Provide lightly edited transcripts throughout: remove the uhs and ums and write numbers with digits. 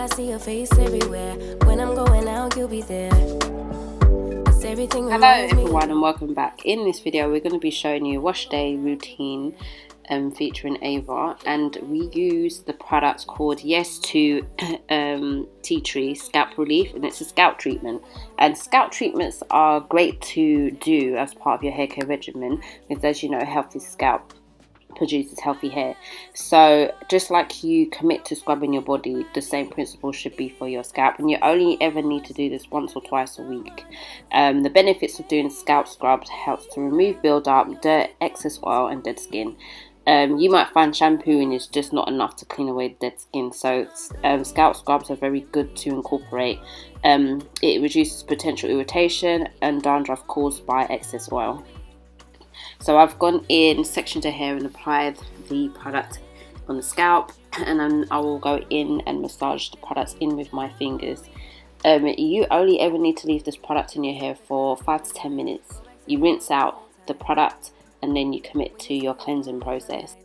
I see your face everywhere. When I'm going out, you'll be there. Hello everyone and welcome back. In this video we're going to be showing you a wash day routine featuring Ava, and we use the product called Yes to Tea Tree Scalp Relief, and it's a scalp treatment. And scalp treatments are great to do as part of your hair care regimen because, as you know, a healthy scalp produces healthy hair. So just like you commit to scrubbing your body, the same principle should be for your scalp, and you only ever need to do this once or twice a week. The benefits of doing scalp scrubs helps to remove build-up, dirt, excess oil and dead skin. You might find shampooing is just not enough to clean away dead skin, so scalp scrubs are very good to incorporate. It reduces potential irritation and dandruff caused by excess oil. So I've gone in, sectioned the hair and applied the product on the scalp, and then I will go in and massage the products in with my fingers. You only ever need to leave this product in your hair for 5 to 10 minutes. You rinse out the product and then you commit to your cleansing process.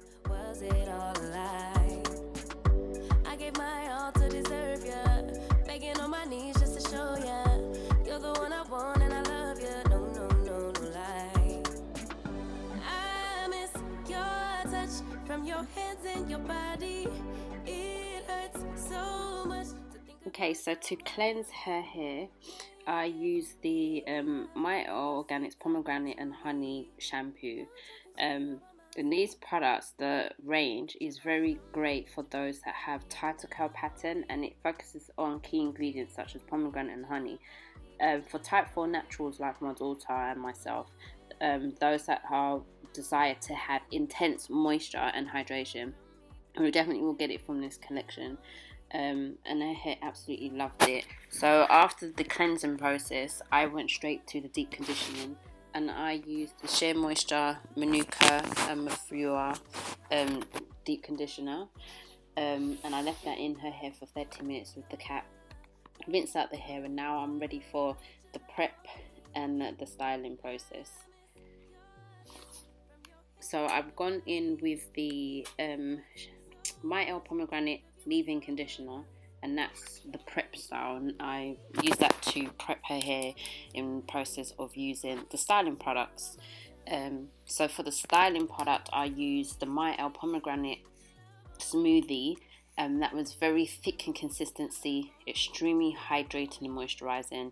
Okay, so to cleanse her hair, I use the My Organics Pomegranate and Honey shampoo. In these products, the range is very great for those that have tighter curl pattern, and it focuses on key ingredients such as pomegranate and honey. For type 4 naturals like my daughter and myself, those that are desire to have intense moisture and hydration, we definitely will get it from this collection. And her hair absolutely loved it. So after the cleansing process, I went straight to the deep conditioning, and I used the Sheer Moisture Manuka and Mafua deep conditioner, and I left that in her hair for 30 minutes with the cap. Rinsed out the hair, and now I'm ready for the prep and the styling process. So I've gone in with the My Pomegranate leave-in conditioner, and that's the prep style, and I use that to prep her hair in process of using the styling products. So for the styling product, I used the My Pomegranate smoothie. That was very thick in consistency, extremely hydrating and moisturizing.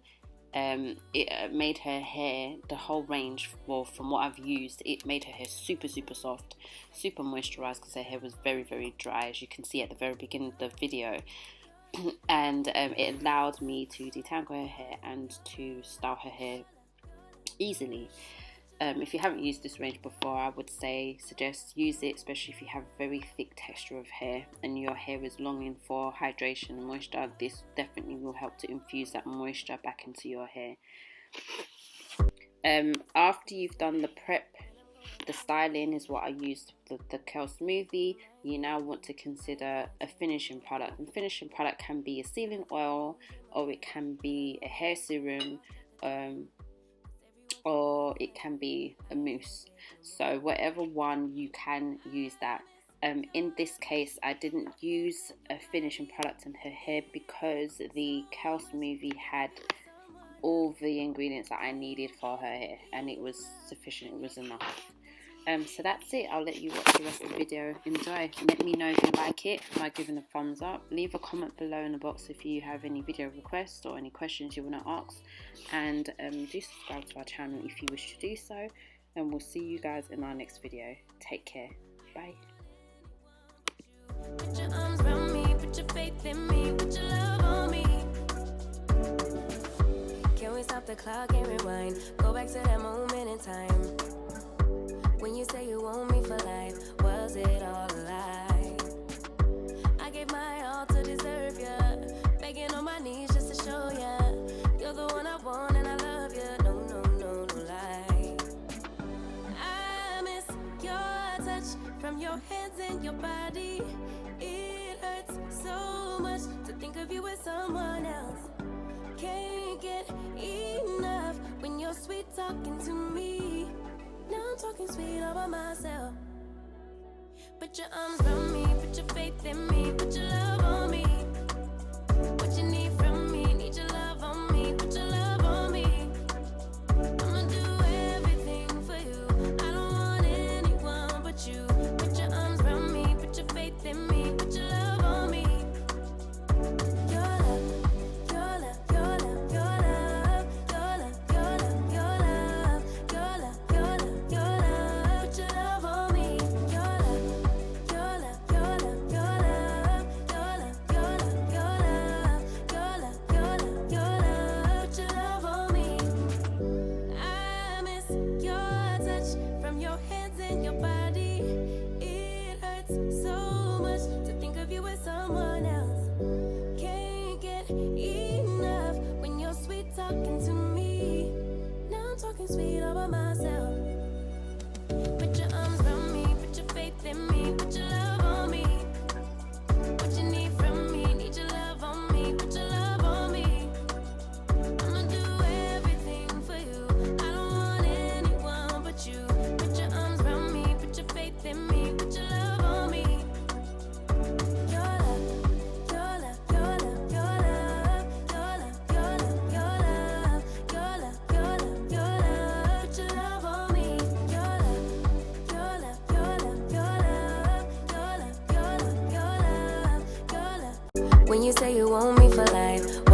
It made her hair, the whole range, well, from what I've used, it made her hair super soft, super moisturized, because her hair was very dry, as you can see at the very beginning of the video. And it allowed me to detangle her hair and to style her hair easily. If you haven't used this range before, I would suggest use it, especially if you have very thick texture of hair and your hair is longing for hydration and moisture. This definitely will help to infuse that moisture back into your hair. After you've done the prep, the styling is what I used, the curl smoothie. You now want to consider a finishing product, and finishing product can be a sealing oil, or it can be a hair serum, or it can be a mousse. So whatever one, you can use that. In this case, I didn't use a finishing product in her hair because the curl smoothie had all the ingredients that I needed for her hair, and it was sufficient, it was enough. So that's it. I'll let you watch the rest of the video. Enjoy. Let me know if you like it by giving a thumbs up. Leave a comment below in the box if you have any video requests or any questions you want to ask, and do subscribe to our channel if you wish to do so, and we'll see you guys in our next video. Take care. Bye. Put your arms around me, put your faith in me, put your love on me. Can we stop the clock and rewind? Go back to that moment in time when you say you want me for life. Was it all a lie? I gave my all to deserve ya, begging on my knees just to show ya you're the one I want and I love ya. No lie. I miss your touch from your hands and your body. It hurts so much to think of you with someone else. Can't get enough when you're sweet talking to me. Now I'm talking sweet all by myself. Put your arms around me, put your faith in me, put your love on me. talking sweet all by myself. Put your arms around me, put your faith in me, put your love on me. What you need from me, need your love on me, put your love on me. I'ma do everything for you. I don't want anyone but you. Put your arms around me, put your faith in me, put your love on me. Your love, your love, your love, your love, your love, your love, your love, your love, your love, your love. Put your love on me. Your love, your love, your love, your love, your love, your love, your love, your love. When you say you want me for life,